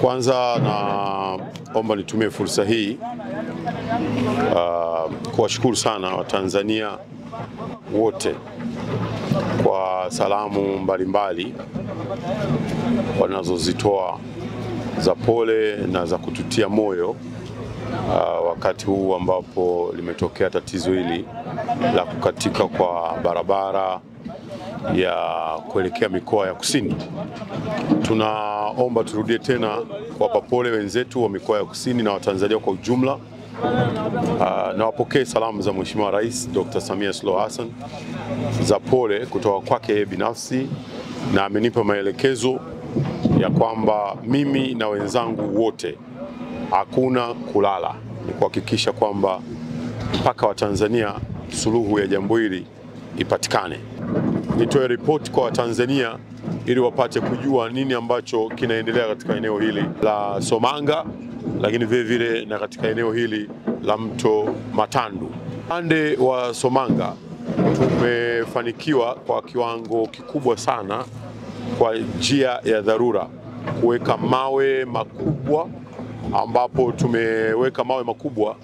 Kwanza naomba nitumie fursa hii kuwashukuru sana Watanzania wote kwa salamu mbalimbali wanazozitoa za pole na za kututia moyo wakati huu ambapo limetokea tatizo hili la kukatika kwa barabara ya kuelekea mikoa ya kusini. Tunaomba turudie tena kuwapa pole wenzetu wa mikoa ya kusini na Watanzania kwa ujumla. Na wapokee salamu za Mheshimiwa Rais Dr. Samia Suluhu Hassan za pole kutoka kwake binafsi, na amenipa maelekezo ya kwamba mimi na wenzangu wote hakuna kulala, ni kuhakikisha kwamba mpaka Watanzania suluhu ya jambo hili ipatikane. Nitoe ripoti kwa Watanzania ili wapate kujua nini ambacho kinaendelea katika eneo hili la Somanga, lakini vile vile na katika eneo hili la mto Matandu. Upande wa Somanga tumefanikiwa kwa kiwango kikubwa sana kwa njia ya dharura kuweka mawe makubwa, ambapo tumeweka mawe makubwa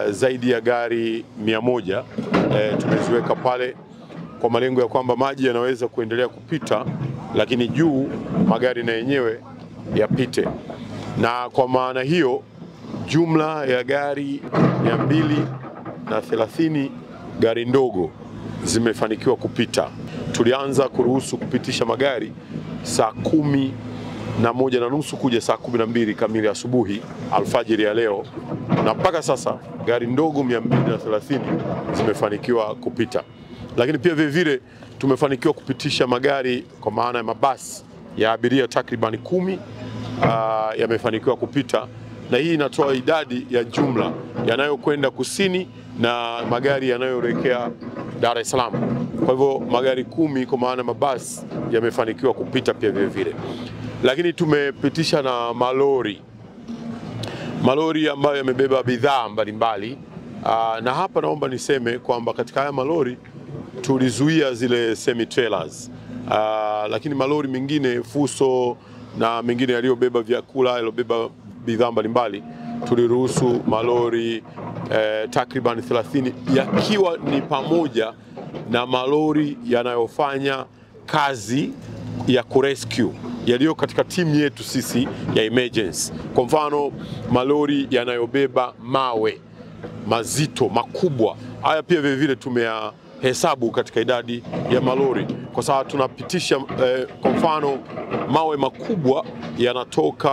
zaidi ya gari 100 tumeziweka pale kwa malengo ya kwamba maji yanaweza kuendelea kupita, lakini juu magari na yenyewe yapite. Na kwa maana hiyo jumla ya gari 230 gari ndogo zimefanikiwa kupita. Tulianza kuruhusu kupitisha magari saa 11:30 kuja saa 12 kamili asubuhi alfajiri ya leo, na mpaka sasa gari ndogo 230 zimefanikiwa kupita. Lakini pia vile vile tumefanikiwa kupitisha magari kwa maana ya mabasi ya abiria takriban 10 yamefanikiwa kupita, na hii inatoa idadi ya jumla yanayokwenda kusini na magari yanayoelekea Dar es Salaam. Kwa hivyo magari 10 kwa maana mabasi yamefanikiwa kupita pia vile vile. Lakini tumepitisha na malori ambayo yamebeba bidhaa mbalimbali, na hapa naomba niseme kwamba katika haya malori tulizuia zile semi trailers, lakini malori mengine fuso na mengine yaliyobeba vyakula, yaliyobeba bidhaa mbalimbali, tuliruhusu malori takriban 30, yakiwa ni pamoja na malori yanayofanya kazi ya kurescue yaliyo katika timu yetu sisi ya emergency. Kwa mfano malori yanayobeba mawe mazito makubwa, haya pia vile vile tumehesabu katika idadi ya malori, kwa sababu tunapitisha kwa mfano mawe makubwa yanatoka